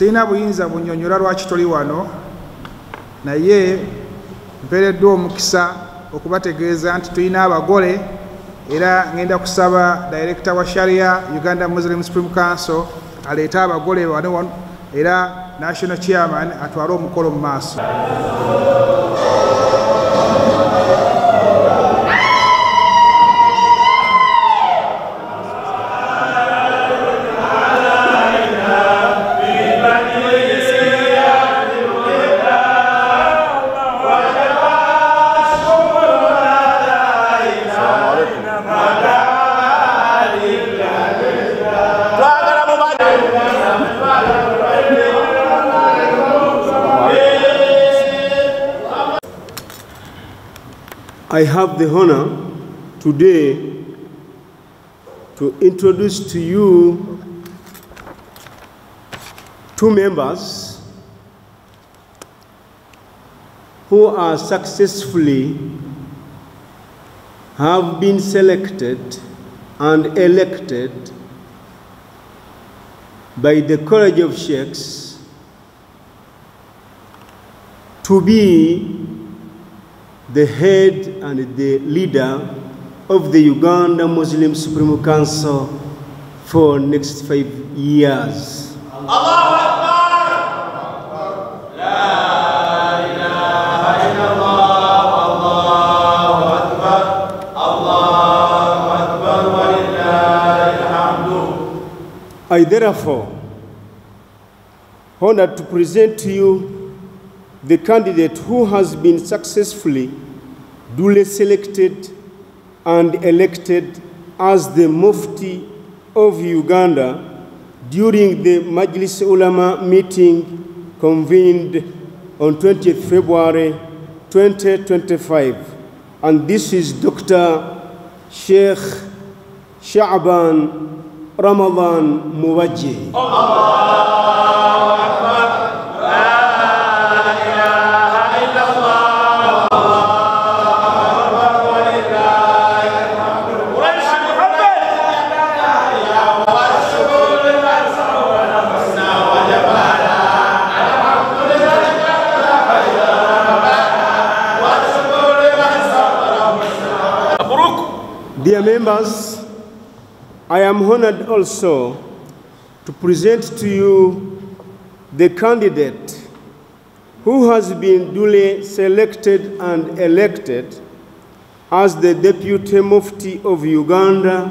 Sina buyinza bunnyonnyola lwaki tuli wano, naye mpeereddwa omukisa okubategeeza nti tulina abagole, era ngenda kusaba Director wa Sharia Uganda Muslim Supreme Council aleete abagole wano, era National Chairman atwale omukolo mu maaso. I have the honor today to introduce to you two members who are successfully have been selected and elected by the College of Sheikhs to be the head and the leader of the Uganda Muslim Supreme Council for next 5 years. Allahu Akbar! La ilaha illallah, Allahu Akbar, Allahu Akbar, wa lillahi alhamdu. I therefore honored to present to you the candidate who has been successfully duly selected and elected as the Mufti of Uganda during the Majlis Ulama meeting convened on 20th February 2025. And this is Dr. Sheikh Sha'ban Ramadan Muwajji. Dear members, I am honored also to present to you the candidate who has been duly selected and elected as the Deputy Mufti of Uganda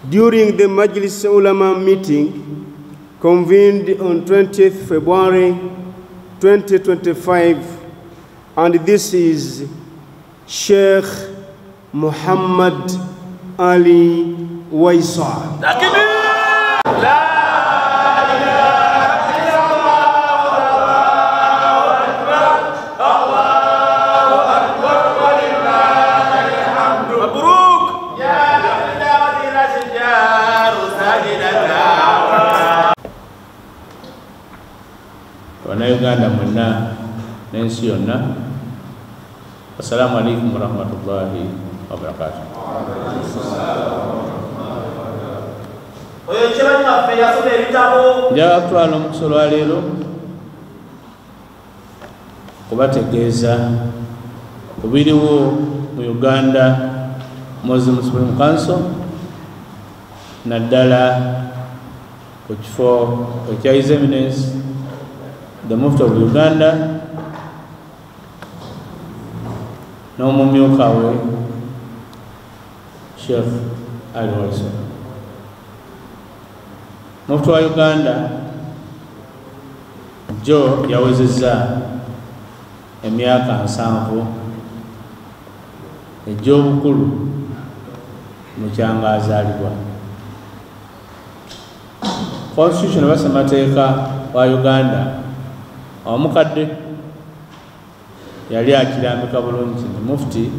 during the Majlis Ulama meeting convened on 20th February 2025, and this is Sheikh Muhammad Ali Waisa. Uganda mwenna n'ensi yonna, assalamu alaikum warahmatullahi wabarakatuh. Njaga kutwala omukisa olwaleero kubategeeza ku biriwo mu Uganda Muslim Supreme Council, naddala ku kifo ekya His Eminence the Mufti of Uganda n'omumyuka we Sheikh Ali Waisa. Mufti wa Uganda jo yawezezza emyaka 7 egy'obukulu mu kyanga azaalibwa. Constitution wa ssemateeka wa Uganda omukadde yali akirambika bulungi nti Mufti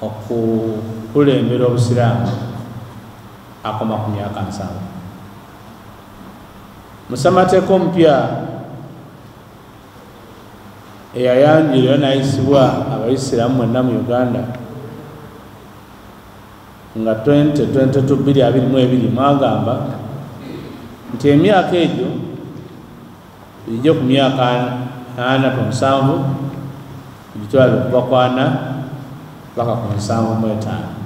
okukulembera obusiraamu akoma ku myaka 7. Mu ssemateeka omupya eyayanjulirwa n'ayisibwa abayisiraamu mwenna mu Uganda nga 2022 mwagamba nti emyaka egyo ijja ku myaka 47 gitwala okuva ku 4 paka ku 75.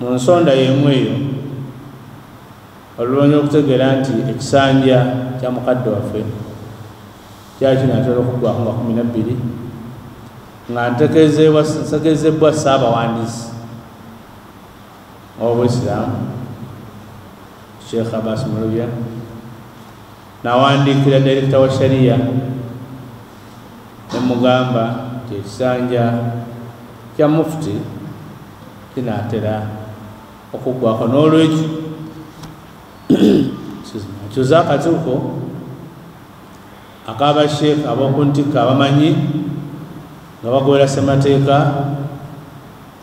Mu nsonda y'emu eyo oluvannyuma okutegeera nti ekisanja kya mukadde waffe kyali kinatera okuggwako nga 12 nga ntegeezebwa Ssaabawandiisi w'Obuyisiraamu Sheikh Abbas Mulubya n'awandiikira Director wa Sharia ne mugamba nti ekisanja kya Mufti kinaatera okuggwako n'olwekyo kyuza akatuuko ak'abasheekh ab'okuntikka abamanyi nga bagoberera ssemateeka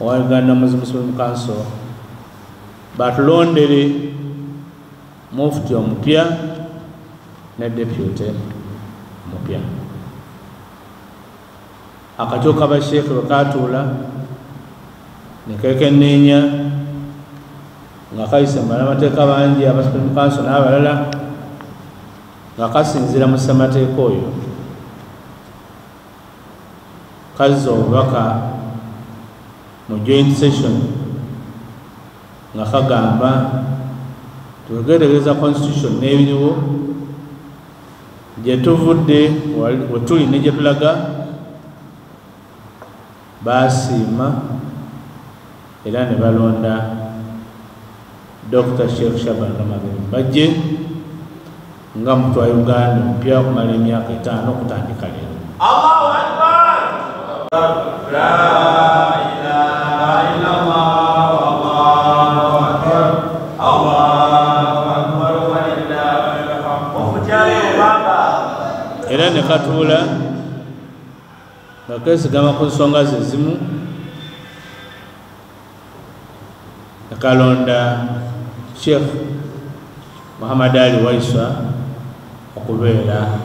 owa Uganda Muslim Council batulondere Mufti omupya ne Deputy omupya. Akatyo k'abasheekh bwe kaatuula ne keekenneenya nga kayise mu bannamateeka bangi aba Supreme Council n'abalala nga kasinziira mu ssemateeka oyo kazza obubaka mu joint session nga kagamba tugeregereza constitution n'ebiriwo gye tuvudde we tuli ne gye tulaga baasiima era ne balonda Dr. Sheikh Shaban Ramadhan bajje nga Mufti wa Uganda omupya okumala emyaka 5 okutandika leero. Allahu Akbar! La ilaha illallah Allahu Akbar Allahu Akbar walillahil hamd. Era ne katuula nga keesigama ku nsonga ze zimu ne kalonda Sheikh Muhammad Ali Waisa okubeera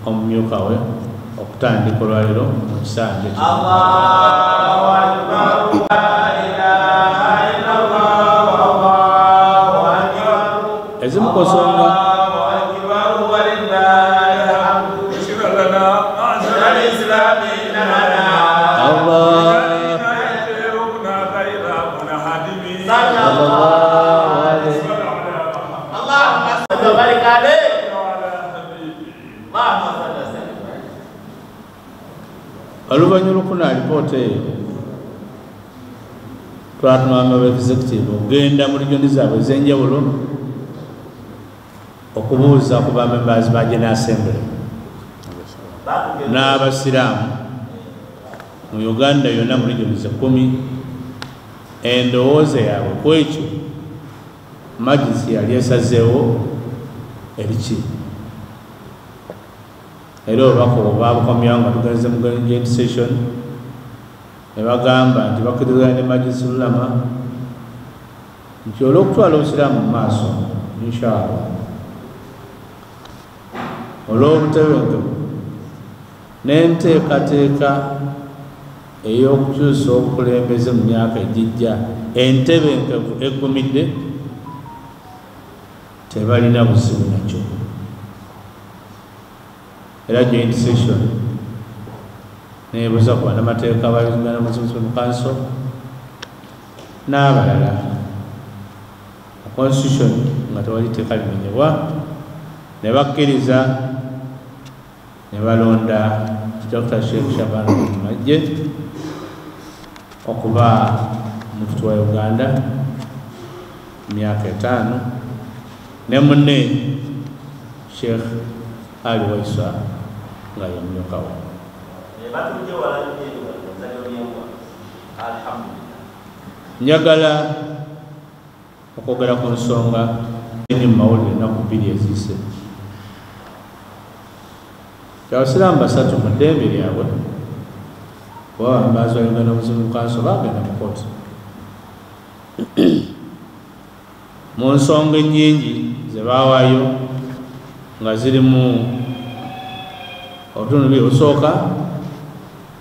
omumyuka we okutandika olwaleero mu kisanja kino. Allahu Akbar la ilaha illallah Allahu Akbar ezimu ku nsonga oluvannyuma okufuna alipoota eyo twatumanga aba executive okugenda mu regioni zaabwe ez'enjawulo okubuuza ku bamembers ba General Assembly n'abasiraamu mu Uganda yonna mu regioni ze 10 endowooza yaabwe ku ekyo majlisi yali esazeewo eriki era obubaka obwo baabukomyawo nga tugenze mu joint session ne bagamba nti bakkiriziganya ne majlisi ulama nti olw'okutwala obusiraamu mu maaso inshallah olw'obutebenkevu n'enteekateeka ey'okukyusa obukulembeze mu myaka egijja entebenkevu eggumidde tebalina buzibu nakyo. Era joint session neebuuza ku bannamateeka ba Uganda Muslim Council n'abalala constitution nga tewali tteeka limenyebwa ne bakkiriza ne balonda Dr. Sheikh Shaban Majje okuba Mufti wa Uganda myaka 5 ne munne Sheikh Ali Waisa nga yomyoka we. Njagala okwogera ku nsonga eri mu mawulire ennaku 2 eziyise. Abasiraamu basatu mu ddembe lyabwe kuba bambazi wa Uganda Muslim Council bagenda mu kooti mu nsonga ennyingi ze baawaayo nga zirimu obutundu bwe busooka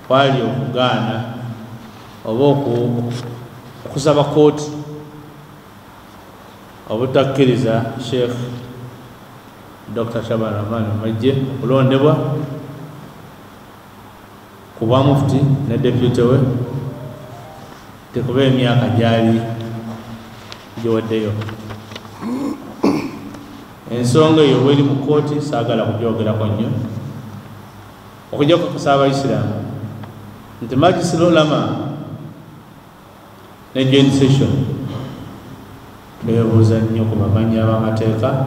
kwali okugaana oba okusaba kooti obutakkiriza Sheikh Dr. Shaban Rahman Majje okulondebwa ku bwa mufti ne deputy we tekuba emyaka gyali giwaddeyo. Ensonga eyo bweri mu kooti saagala kugyogerako nnyo okujja kukakasa abaisiraamu nti Majlis Ulama ne joint session twebuuza nnyo ku bamanyi ab'amateeka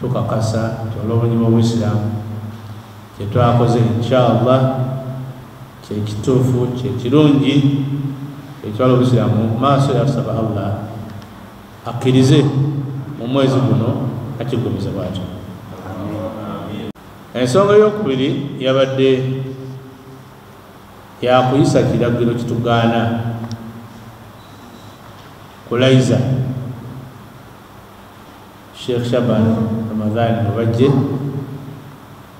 tukakasa nti olw'obunyuma bw'Isiraamu kye twakoze inshallah kyekituufu kyekirungi ekyala obusiraamu mu maaso era tusaba Allah akkirize mu mwezi guno akigumize bwatyo. Ensonga y'okubiri yabadde yakuyisa kiragiro kitugaana kulayiza Sheikh Shaban Ramadhan Mubajje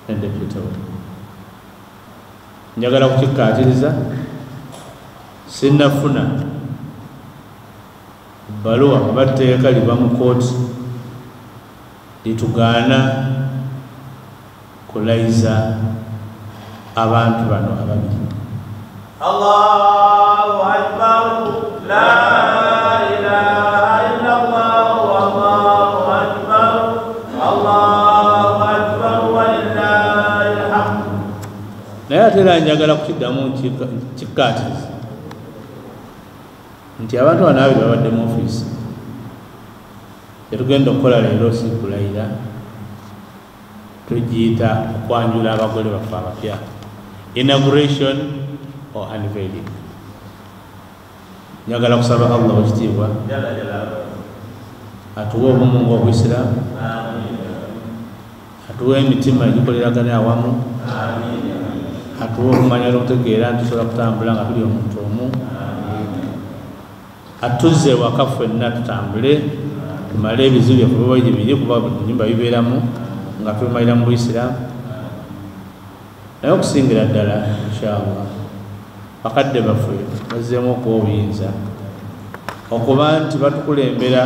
ne deputy we. Njagala kukikkaatiriza sinnafuna bbaluwa abatteeka liba mu kooti litugaana kulayiza abantu bano ababiri. Allahu Akbar, la ilaha illallah, Allahu Akbar, Allahu Akbar, walillahil hamd. Naye ate era njagala kukiddamu kikkaatiriza nti abantu bano abiri babadde mu ofiisi tetugenda okukola leero si kulayira, tugiyita okwanjula abagole baffe abapya, inauguration or unveiling. Njagala kusaba Allah wekitiibwa atuwe obumu ng'Obuyisiraamu, atuwe emitima egikoleragana awamu, atuwe okumanya n'okutegeera nti tusobola kutambula nga tuli omuntu omu, atuzze waka ffenna tutambule tumale ebizibu byaffe biba biri kuba ennyumba bibeeramu nga tubimalira mu Buyisiraamu. Naye okusingira ddala inshallah bakadde baffe bazzeemu okuwa obuyinza okuba nti batukulembera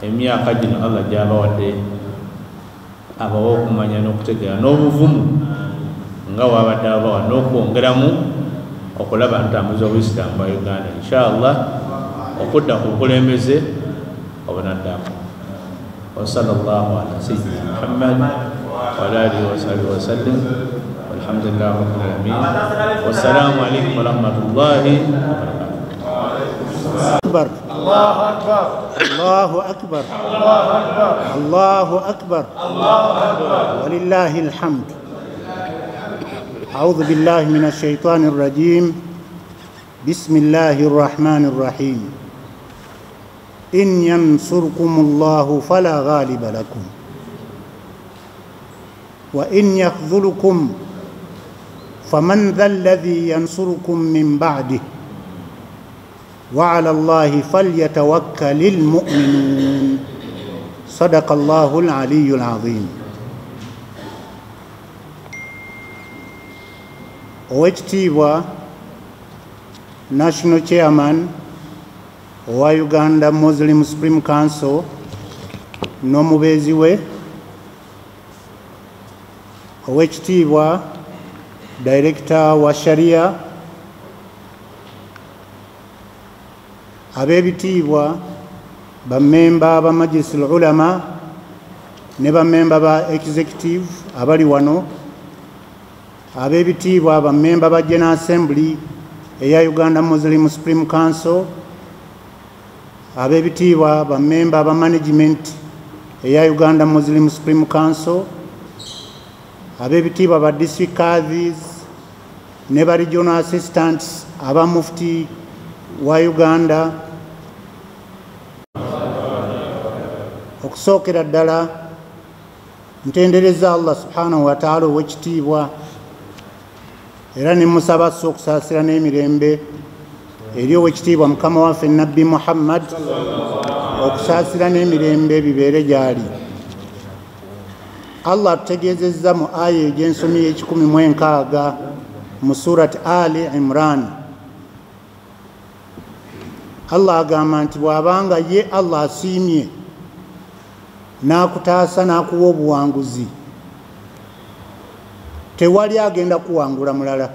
emyaka gino Allah gy'abawadde, abawa okumanya n'okutegeera n'obuvumu nga wabadde abawa n'okwongeramu okulaba ntambuza obuyisiraamu bwa Uganda inshallah okudda ku bukulembeze obunaddamu. Wa sallallahu ala sayyidina Muhammad wa ala alihi wa sahbihi wa sallam walhamdulillahi rabbil alamin. Wassalamu alaykum wa rahmatullahi wa barakatuh. Allahu Akbar, Allahu Akbar, Allahu Akbar, walillahil hamd. أعوذ بالله من الشيطان الرجيم. بسم الله الرحمن الرحيم. إن ينصركم الله فلا غالب لكم وإن يخذلكم فمن ذا الذي ينصركم من بعده وعلى الله فليتوكل المؤمنون. صدق الله العلي العظيم. Owekitiibwa National Chairman owa Uganda Muslim Supreme Council n'omubeezi we, Owekitiibwa Director wa Sharia, ab'ebitiibwa bammemba ba Majlis Ulama ne bammemba ba Executive abali wano, ab'ebitiibwa bammemba ba General Assembly eya Uganda Muslim Supreme Council, ab'ebitiibwa bammemba ba Management eya Uganda Muslim Supreme Council, ab'ebitiibwa ba District Qadhis ne ba Regional Assistants aba Mufti wa Uganda. Okusookera ddala ntendereza Allah subhanahu wa ta'ala ow'ekitiibwa era ne musaba assa okusaasira n'emirembe eri ow'ekitiibwa Mukama waffe Nabbi Muhammad, okusaasira n'emirembe bibeere gy'ali. Allah atutegeezezza mu aya egy'ensomi y'ekikumi mu enkaaga mu Surat Ali Imran Allah agamba nti bw'abanga ye Allah asiimye n'akutaasa n'akuwa obuwanguzi tewali agenda kuwangula mulala.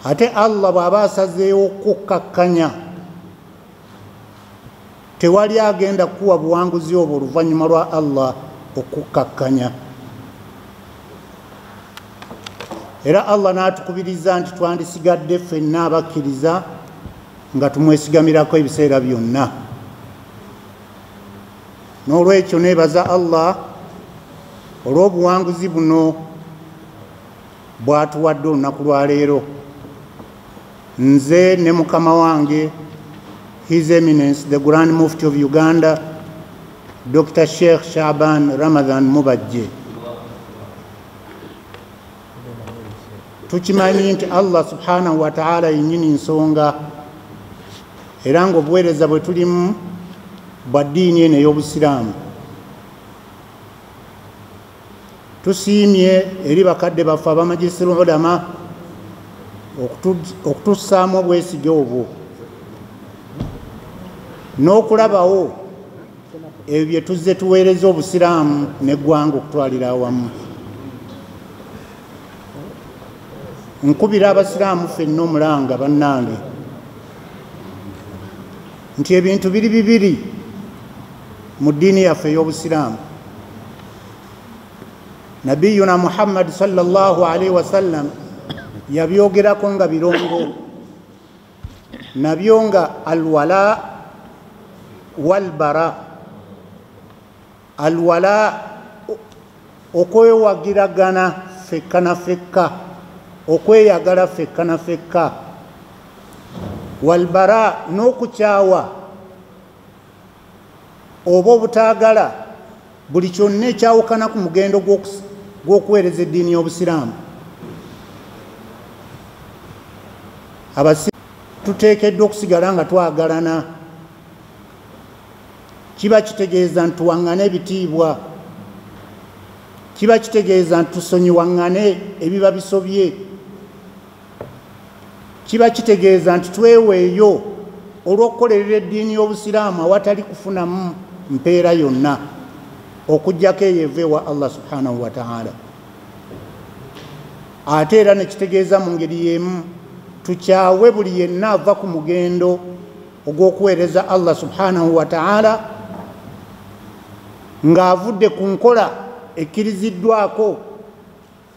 Ate Allah bw'aba asazeewo okukkakkanya tewali agenda kuwa buwanguzi obwo oluvannyuma lwa Allah okukkakkanya. Era Allah n'atukubiriza nti twandisigadde ffenna abakkiriza nga tumwesigamirako ebiseera byonna. N'olwekyo neebaza Allah olw'obuwanguzi buno bw'atuwadde olunaku lwa leero. Nze ne mukama wange His Eminence the Grand Mufti of Uganda Dr. Sheikh Shaban Ramadan Mubajje tukimanyi nti Allah subhanahu wa ta'ala yennyini nsonga era ng'obuweereza bwe tulimu bwa ddiini eno ey'Obusiraamu. Tusiimye eri bakadde baffe abamajlisul ulama okutussaamu obwesige obwo n'okulabawo ebyo bye tuzze tuweereza Obusiraamu n'eggwanga okutwalira awamu. Nkubira abasiraamu ffenna omulanga bannange nti ebintu biri bibiri mu ddiini yaffe ey'Obusiraamu. Nabiyuna Muhammad sallallahu alaihi wasallam yabyogerako nga birongo, nabyo nga alwala walbara. Alwala okwewagiragana fekka na fekka, okweyagala fekka na fekka. Walbara n'okukyawa oba obutaagala buli kyonna ekyawukana ku mugendo gw'okuweereza eddiini y'Obusiraamu. Tuteekeddwa okusigala nga twagalana. Kiba kitegeeza nti tuwaŋŋane ebitiibwa, kiba kitegeeza nti tusonyiwaŋŋane ebiba bisobye, kiba kitegeeza nti tweweeyo olw'okukolerera eddiini y'Obusiraamu awatali kufunamu mpeera yonna okuggyako eyo eva ewa Allah subhanahu wa ta'ala. Ate era ne kitegeeza mu ngeri y'emu tukyawe buli yenna ava ku mugendo ogw'okuweereza Allah subhanahu wa ta'ala ng'avudde ku nkola ekkiriziddwako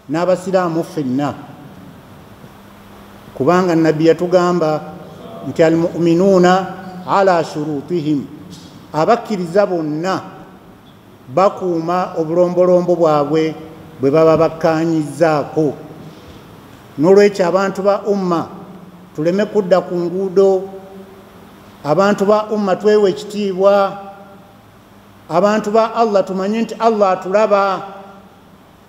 n'abasiraamu ffenna. Kubanga nabbi yatugamba nti almu'minuuna ala shurutihim, abakkiriza bonna bakuuma obulombolombo bwabwe bwe baba bakkaanyizzaako. N'olwekyo abantu ba umma tuleme kudda ku nguudo, abantu ba umma twewe ekitiibwa, abantu ba Allah tumanye nti Allah atulaba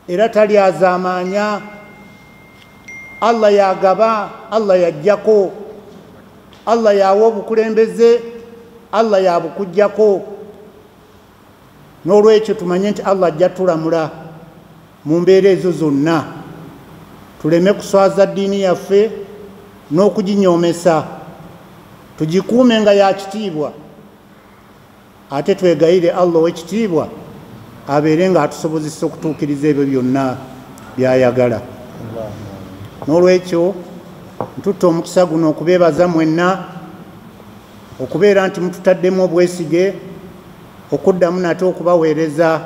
era talyazaamaanya. Allah yagaba, Allah yajjako, Allah yawa obukulembeze, Allah yabukujjako. N'olwekyo tumanye nti Allah ajja tulamula mu mbeera ezo zonna. Tuleme kuswaza ddiini yaffe n'okuginyoomesa, tugikuume nga ya kitiibwa, ate twegayire Allah ow'ekitiibwa abeere ng'atusobozesa okutuukiriza ebyo byonna by'ayagala. N'olwekyo ntutta omukisa guno okubeebaza mwenna okubeera nti mututaddemu obwesige okuddamu nate okubaweereza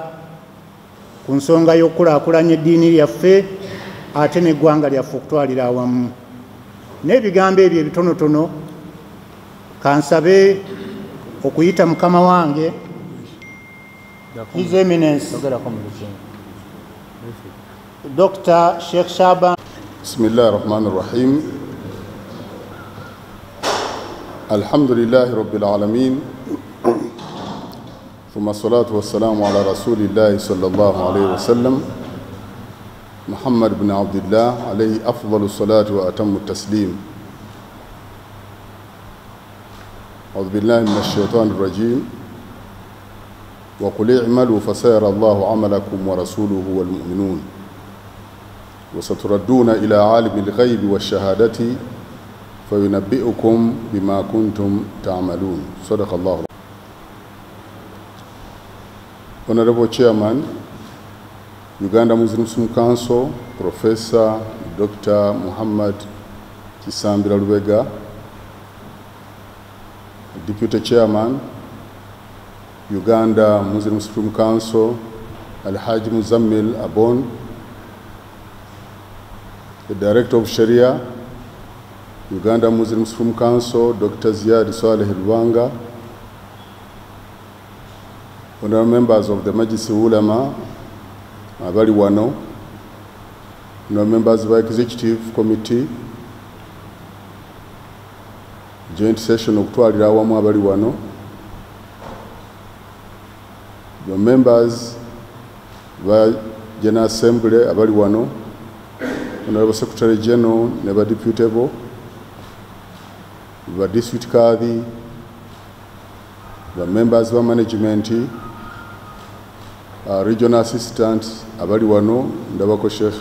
ku nsonga y'okulaakulanya eddiini yaffe ate n'eggwanga lyaffe okutwalira awamu. N'ebigambo ebyo ebitonotono kansabe okuyita mukama wange His Eminence Dr. Sheikh Shaban. Bismillah ar-Rahman ar-Rahim. Alhamdulillahi Rabbil Alameen. Thumma salatu wassalamu ala Rasulillahi sallallahu alayhi wa sallam. Muhammad ibn Abdullah alayhi afdalu salatu wa atammu taslim. A'udhu billahi minash shaitanir rajim. Wa qul i'malu fasayara Allahu 'amalakum wa rasuluhu wal mu'minun. وستردون إلى عالم الغيب والشهادة فينبئكم بما كنتم تعملون. صدق الله. Honorable Chairman, Uganda Muslim Council, Professor Dr. Muhammad Kisambira Lubega, Deputy Chairman, Uganda Muslim Supreme Council, Al-Hajj Muzammil Abon, the Director of Sharia, Uganda Muslim Supreme Council, Dr. Ziad Saleh Lwanga, honorable members of the Majlis Ulama, abali wano, honorable members of the Executive Committee, joint session okutwalira awamu abali wano, your members of General Assembly abali wano, honorable Secretary General neba deputable, the district Kadhi, the members of management, regional assistants abali wano, ndabako Sheikh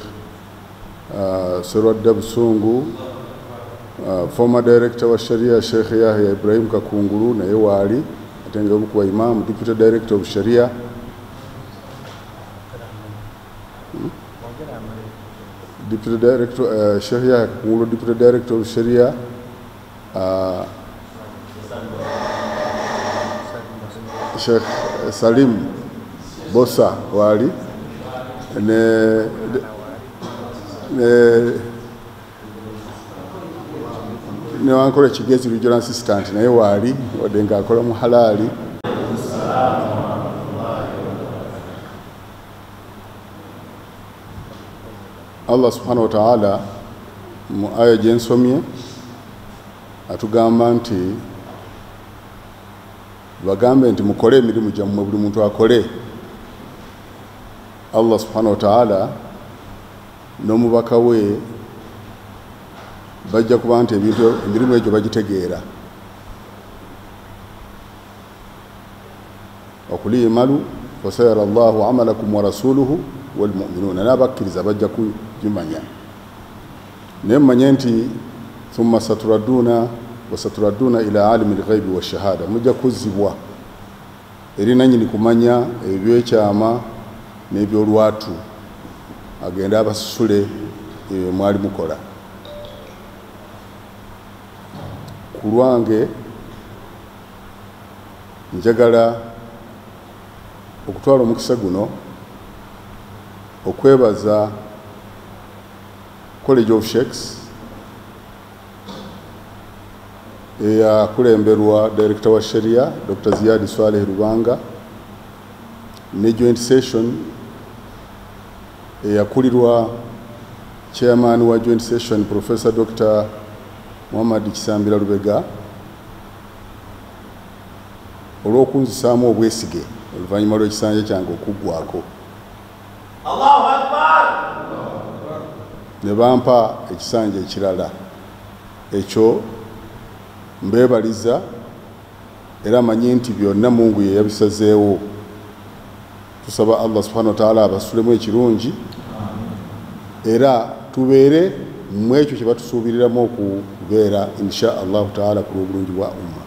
Serwadda Busungu, former director wa Sharia Sheikh Yahya Ibrahim Kakungulu naye waali atenga omukuba imam, deputy director of Sharia, deputy director Sheikh Yahya Kakungulu, deputy director of Sharia, Sheikh Salim Bosa wali ne wankole Kigezi regional assistant naye wali wadenga akola mu halali. Allah subhanahu wa ta'ala mu aya gyensomye atugamba nti bagambe nti mukole emirimu gyammwe, buli muntu akole. Allah subhanahu wa ta'ala n'omubaka we bajja kuba nti emirimu egyo bagitegeera. Okuli imalu fasayara Allahu amalakum wa rasuluhu wal mu'minuna, n'abakkiriza bajja kugimanya. Naye mmanye nti thumma saturadduna ila alimi lghaibi wa shahada, mujja kuzzibwa eri nannyini kumanya ebyekyama n'ebyolwatu, agenda abasasule ebyo mwali mukola. Ku lwange njagala okutwala omukisa guno okwebaza College of Sheikhs eyakulemberwa Director wa Sharia Dr. Ziad Saleh Lubanga, ne joint session eyakulirwa Chairman wa joint session Professor Dr. Muhammad Kisambira Lubega, olw'okunzisaamu obwesige oluvannyuma lw'ekisanja kyange okuggwako. Allahu Akbar. Ne bampa ekisanja ekirala, ekyo mbebaliza era manyi nti byonna Mungu ye yabisazeewo. Tusaba Allah subhanahu wa ta'ala abasulemu ekirungi era tubeere mu ekyo kye batusuubiriramu okubeera insha Allahu ta'ala ku lw'obulungi bwa umma.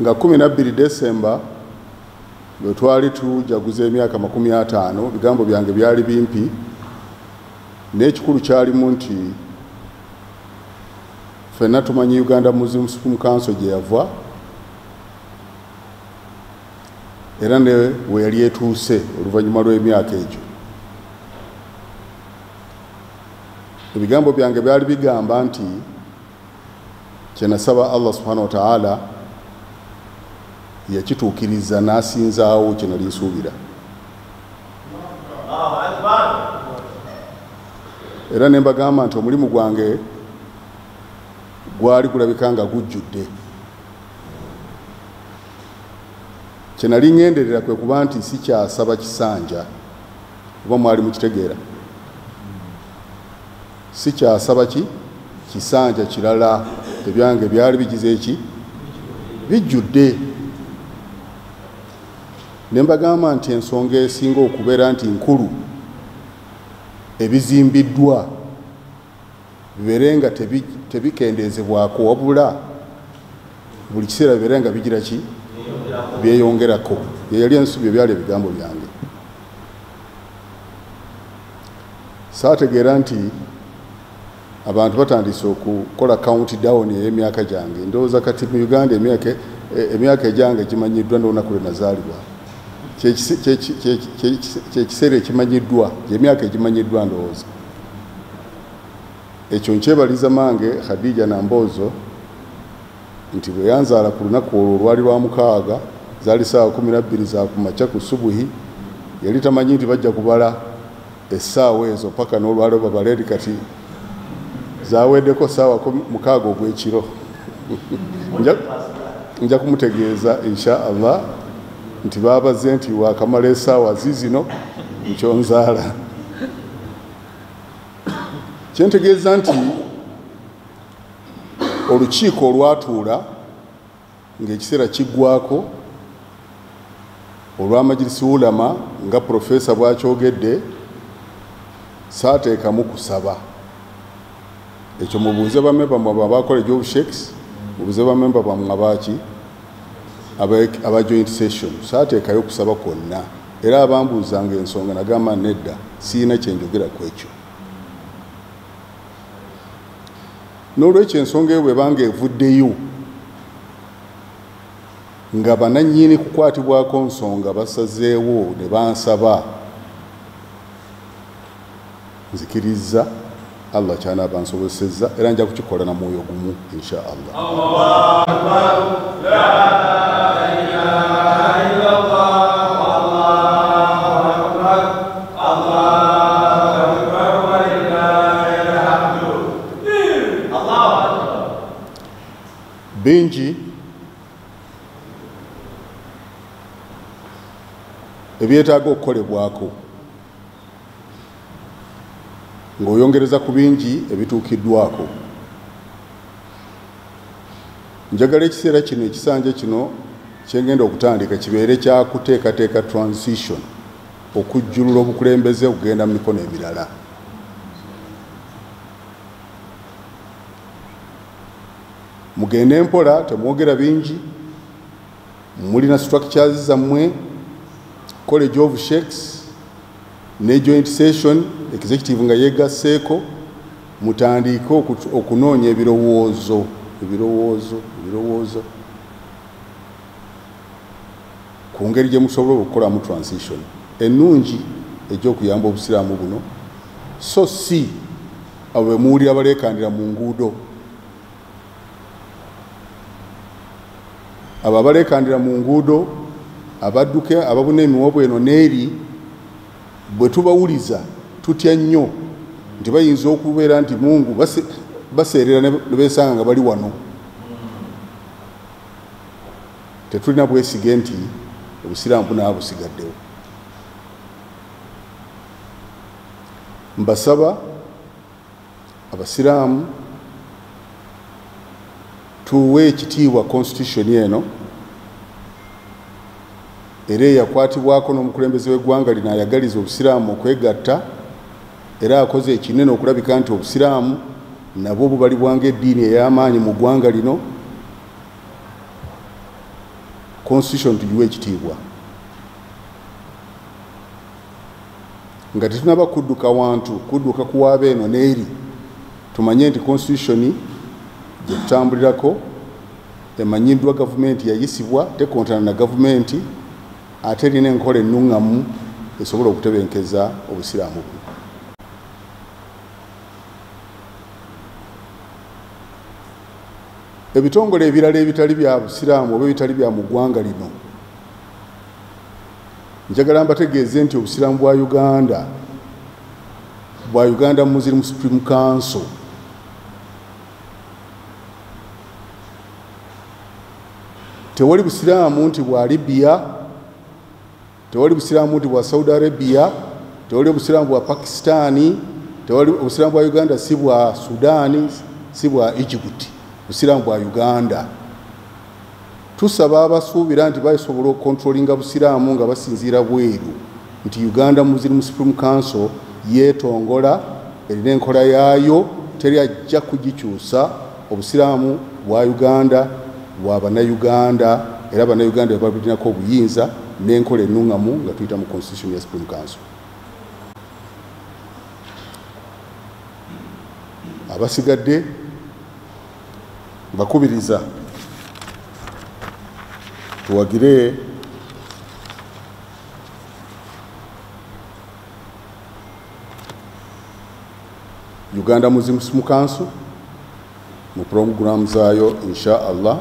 Nga 12 Desemba bwe twali tujaguza emyaka 50, bigambo byange byali bimpi, n'ekikulu kyalimu nti ffenna tumanyi Uganda Muslim Supreme Council gye yava era ne we yali etuuse oluvannyuma lw'emyaka egyo. Ebigambo byange byali bigamba nti kye nasaba Allah subhanahu wa ta'ala yakituukiriza n'asinzaawo kye nali nsuubira. Era ne mbagamba nti omulimu gwange gwali gulabika nga gujjudde. Kye nali ŋŋenderera kwe kuba nti sikyasaba kisanja, oba mwali mukitegeera. Sikyasaba kisanja kirala, ebyange byali bigize eki bijjudde. Ne mbagamba nti ensonga esinga okubeera nti nkulu ebizimbiddwa bibeerenga tebikendezebwako wabula buli kiseera bibeerenga bigira ki byeyongerako. Yeyali ensubi ebyali ebigambo byange. Saategeera nti abantu batandise okukola countdown ey'emyaka gyange. Ndowooza kati mu Uganda emyaka egyange gimanyiddwa n'olunaku lwe nazaalibwa. Kyekiseera ekimanyiddwa, gy'emyaka egimanyiddwa ndowooza. Ekyo nkyebaliza mange Khadija Nambozo nti bwe yanzaala ku lunaku olwo lwali lwa mukaaga, zaali ssaawa 12 za kumakya ku subuhi, yali tamanyi nti bajja kubala essaawa ezo paka n'olwalo babaleeri kati zaweddeko ssaawa 6 ogw'ekiro. Nja kumutegeeza insha Allah nti baabaze nti waakamala essaawa zizino nkyonzaala. Kyentegeeza nti olukiiko olwatuula ng'ekiseera kiggwako olw'amajlisi ulama nga Profesa bw'akyogedde, saateekamu kusaba. Ekyo mubuuze bamemba mmwe abakola Job Sheikhs, mubuuze bamemba bammwe abaaki aba joint session. Saateekayo kusaba kwonna, era abambuuzanga ensonga nagamba nedda, siina kyenjogera ku ekyo. N'olwekyo ensonga eyo bwebanga evuddeyo nga banannyini kukwatibwako nsonga basazeewo ne bansaba, nzikiriza Allah kyanaaba nsobozesezza era nja kukikola na mwoyo gumu insha Allah. Allahu Akbar, la ilaha illallah, Allahu Akbar, Allahu Akbar wa lillahil hamdu. Allahu Akbar. Bingi ebyetaaga okukolebwako ng'oyongereza ku bingi ebituukiddwako. Njagala ekiseera kino ekisanja kino kyengenda okutandika kibeere kyakuteekateeka transition, okujjulula obukulembeze okugenda mu mikono emirala. Mugende mpola, temwogera bingi, mulina structures zammwe, College of Sheikhs ne joint session executive nga yegasseeko, mutandike okunoonya ebirowoozo ku ngeri gye musobola okukolamu transition ennungi egy'okuyamba obusiraamu buno, so si abo be muwulira baleekandira mu nguudo. Abo abaleekandira mu nguudo, abadduke ababuna emiwobo eno n'eri, bwe tubawuliza tutya nnyo nti bayinza okubeera nti Mungu baseerera ne beesanga nga bali wano. Tetulina bwesige nti obusiraamu bunaaba busigaddewo. Mbasaba abasiraamu tuwe ekitiibwa constitution eno, era eyakwatibwako n'omukulembeze w'eggwanga lino ayagaliza obusiraamu okwegatta, era akoze ekinene okulabika nti obusiraamu nabwo bubalibwanga eddiini ey'amaanyi mu ggwanga lino. Constitution tugiwe ekitiibwa nga tetunaba kudduka wantu kudduka kuwaaba eno n'eri. Tumanye nti constitution gye tutambulirako emanyiddwa gavumenti yayisibwa, tekontana na gavumenti, ate erina enkola ennuŋŋamu esobola okutebenkeza obusiraamu buno. Ebitongole ebirala ebitali bya busiraamu oba ebitali bya mu ggwanga lino, njagala mbategeeze nti obusiraamu bwa Uganda Muslim Supreme Council tewali busiraamu nti bwa Libya, tewali busiraamu nti bwa Saudi Arabia, tewali busiraamu bwa Pakistani, tewali obusiraamu bwa Uganda si bwa Sudani, si bwa Egypt, busiraamu bwa Uganda. Tusaba abasuubira nti basobola okukontrolinga busiraamu nga basinziira bweru nti Uganda Muslim Supreme Council yeetongola erina enkola yaayo teri ajja kugikyusa obusiraamu bwa Uganda bwa bannayuganda era bannayuganda babulinako obuyinza n'enkola ennuŋŋamu nga tuyita mu constitution ya Supreme Council. Abasigadde bakubiriza tuwagire Uganda Muslim Council mu program zaayo insha Allah.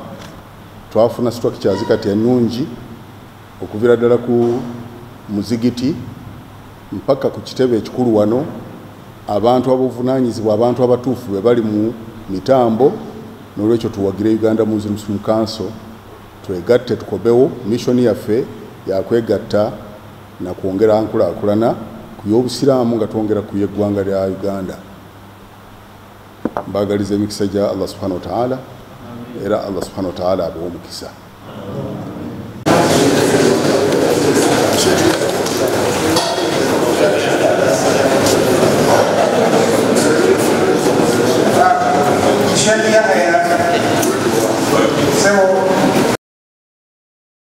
Twafuna structure zikati ennungi okuvira ddala ku muzigiti mpaka ku kitebe ekikulu wano, abantu abavunaanyizibwa abantu abatuufu be bali mu mitambo. N'olwekyo tuwagire Uganda Muslim Council twegatte tukobewo mission yaffe yakwegatta na kwongera nkulaakulana ku y'obusiraamu nga twongera ku y'eggwanga lya Uganda. Mbagaliza emikisa gya Allah subhanahu wa ta'ala era Allah subhanahu wa ta'ala abawe omukisa.